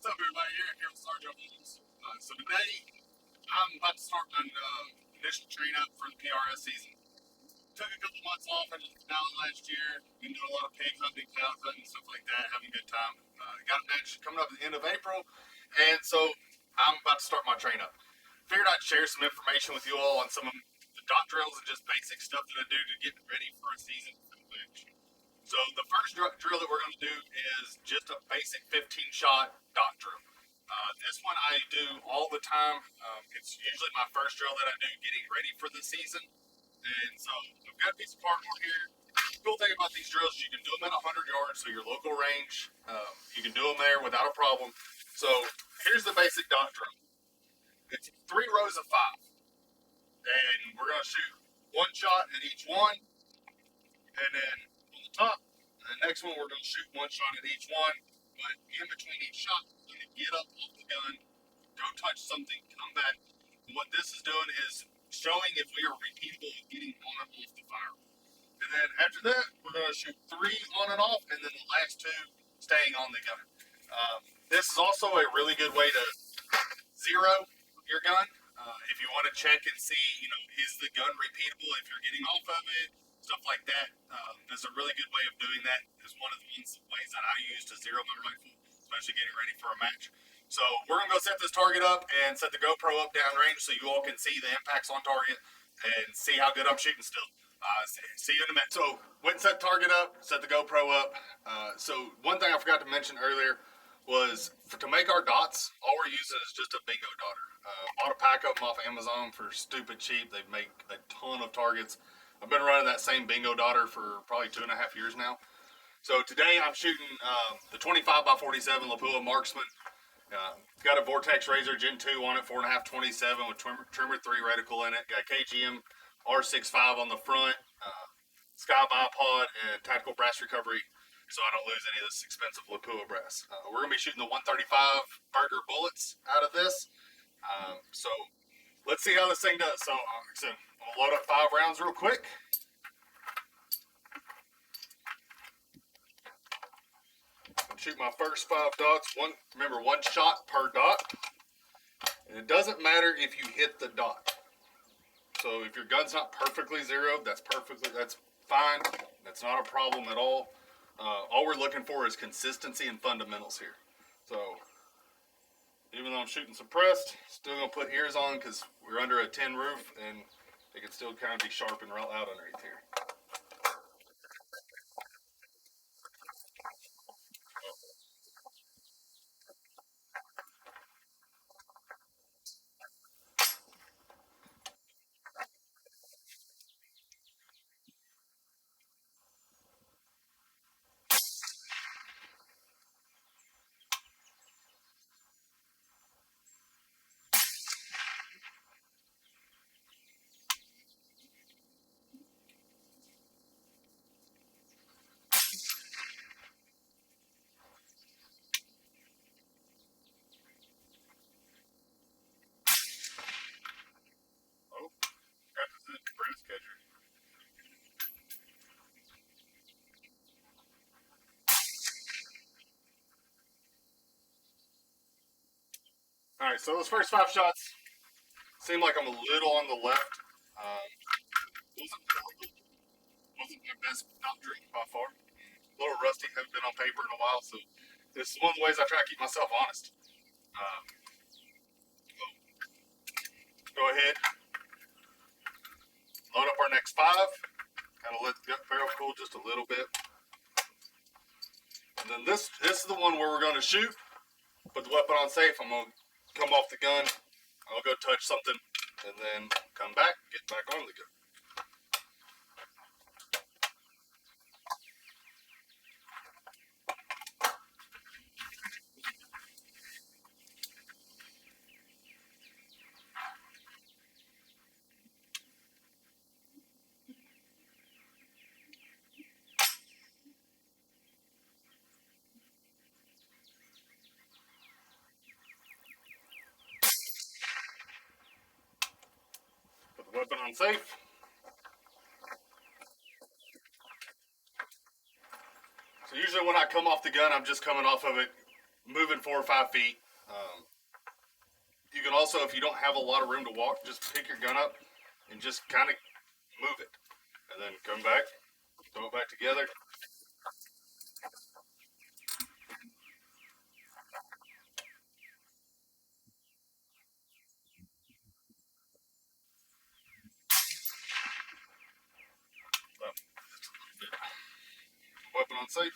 What's up, everybody? Here with Sergeant Holmes. So today, I'm about to start my initial train up for the PRS season. Took a couple months off after the finale last year. Been doing a lot of pig hunting, cow hunting, stuff like that, having a good time. Got a match coming up at the end of April, and so I'm about to start my train up. Figured I'd share some information with you all on some of the dot drills and just basic stuff that I do to get ready for a season. So the first drill that we're going to do is just a basic 15-shot dot drill. This one I do all the time. It's usually my first drill that I do getting ready for the season. And so I've got a piece of cardboard here. The cool thing about these drills is you can do them at 100 yards, so your local range. You can do them there without a problem. So here's the basic dot drill. It's 3 rows of 5. And we're going to shoot one shot at each one. And then on the top, the next one we're going to shoot one shot at each one. But in between each shot, you're going to get up off the gun, go touch something, come back. And what this is doing is showing if we are repeatable at getting on and off the fire. And then after that, we're going to shoot 3 on and off, and then the last 2 staying on the gun. This is also a really good way to zero your gun. If you want to check and see, is the gun repeatable if you're getting off of it, stuff like that. There's a really good way of doing that. It's one of the ways that I use to zero my rifle, especially getting ready for a match. So we're going to go set this target up and set the GoPro up downrange so you all can see the impacts on target and see how good I'm shooting still. See you in a minute. So went and set the target up, set the GoPro up. So one thing I forgot to mention earlier was to make our dots, all we're using is just a bingo dotter. Bought a pack of them off Amazon for stupid cheap. They make a ton of targets. I've been running that same bingo dotter for probably 2.5 years now. So today I'm shooting the 25 by 47 Lapua Marksman. Got a Vortex Razor Gen 2 on it, 4.5 27 with Trimmer 3 reticle in it. Got KGM R65 on the front, Sky Bipod, and tactical brass recovery, so I don't lose any of this expensive Lapua brass. We're going to be shooting the 135 Burger bullets out of this. So let's see how this thing does. So I'll load up 5 rounds real quick. Shoot my first 5 dots. Remember, 1 shot per dot. And it doesn't matter if you hit the dot. So if your gun's not perfectly zeroed, that's fine. That's not a problem at all. All we're looking for is consistency and fundamentals here. So even though I'm shooting suppressed, still gonna put ears on because we're under a tin roof and they can still kind of be sharp and loud underneath here. Oh, got the brass catcher. All right, so those first 5 shots seem like I'm a little on the left. Wasn't horrible. Wasn't my best dot drill by far. A little rusty. Haven't been on paper in a while, so this is one of the ways I try to keep myself honest. Um, go ahead, load up our next 5. Kind of let the barrel cool just a little bit. And then this is the one where we're going to shoot. Put the weapon on safe. I'm going to come off the gun. I'll go touch something and then come back, get back on the gun. Put the weapon on safe. So usually when I come off the gun, I'm just coming off of it moving 4 or 5 feet. You can also, if you don't have a lot of room to walk, just pick your gun up and just kind of move it, and then come back, throw it back together. Weapon on safe.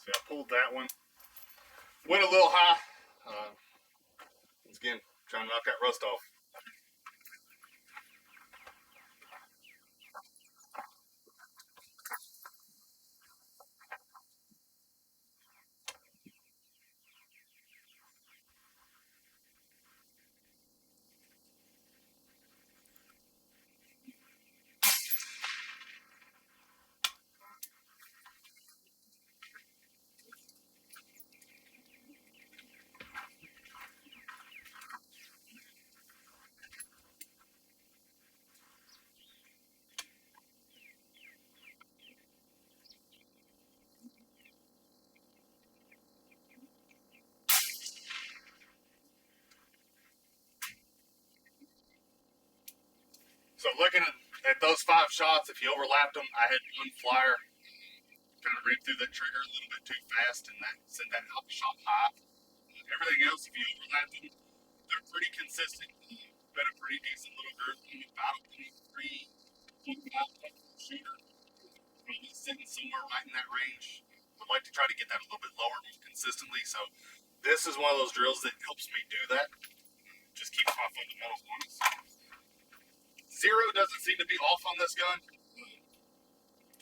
See, I pulled that one. Went a little high. Once again, trying to knock that rust off. So looking at those 5 shots, if you overlapped them, I had one flyer kind of ripped through the trigger a little bit too fast, and that sent that out shot high. Everything else, if you overlap them, they're pretty consistent. Been a pretty decent little group. About a 23, 25 shooter. Probably sitting somewhere right in that range. I'd like to try to get that a little bit lower more consistently. So this is one of those drills that helps me do that. Just keeps my fundamentals honest. Zero doesn't seem to be off on this gun.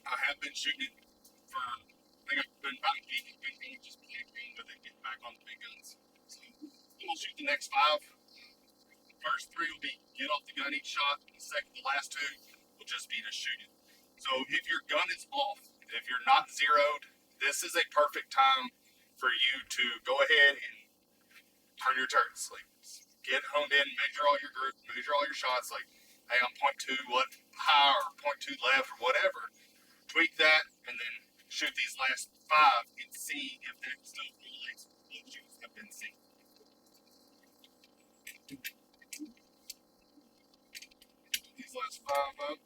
I have been shooting it for, I think I've been about a week. I've been going just playing around with it, getting back on the big guns. So I'll shoot the next 5. First 3 will be get off the gun each shot. The last 2 will just be to shoot it. So if your gun is off, if you're not zeroed, this is a perfect time for you to go ahead and turn your turrets. Like, get honed in, measure all your group, measure all your shots. Like, hey, I'm .2 what high or .2 left or whatever. Tweak that and then shoot these last 5 and see if that still correlates with what shoots have been seen. These last 5 up.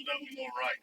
That was all right.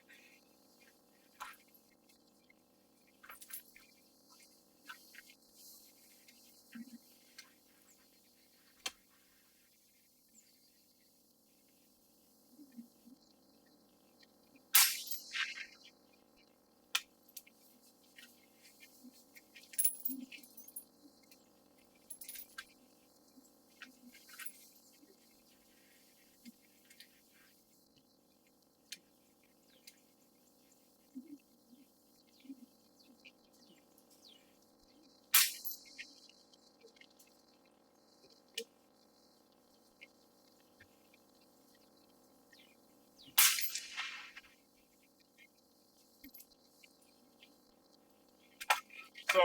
So,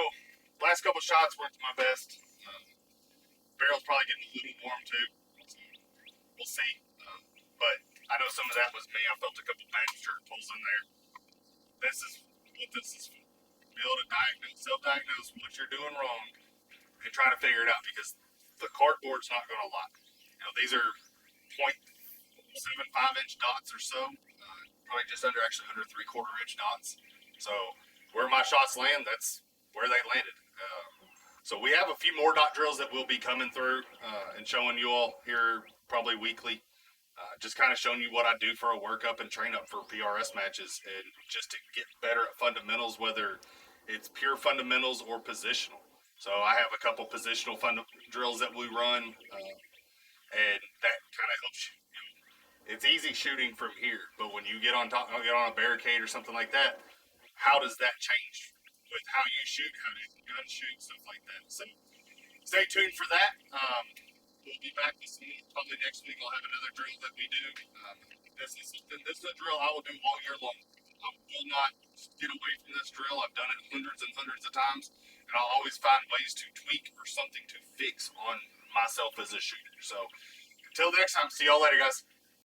last couple shots weren't my best. Barrel's probably getting a little warm too. So we'll see. But I know some of that was me. I felt a couple shirt pulls in there. This is what this is for. Be able to diagnose, self-diagnose what you're doing wrong and try to figure it out because the cardboard's not going to lie. You know, these are 5-inch dots or so. Probably just under 3/4 inch dots. So where my shots land, that's where they landed. So we have a few more dot drills that will be coming through and showing you all here probably weekly. Just kind of showing you what I do for a workup and train up for PRS matches, and just to get better at fundamentals, whether it's pure fundamentals or positional. So I have a couple positional drills that we run, and that kind of helps you. It's easy shooting from here, but when you get on a barricade or something like that, how does that change with how you shoot, how the gun shoot, stuff like that. So stay tuned for that. We'll be back with some more probably next week. I'll have another drill that we do. This is a drill I will do all year long. I will not get away from this drill. I've done it hundreds and hundreds of times, and I'll always find ways to tweak or something to fix on myself as a shooter. So until next time, see y'all later, guys.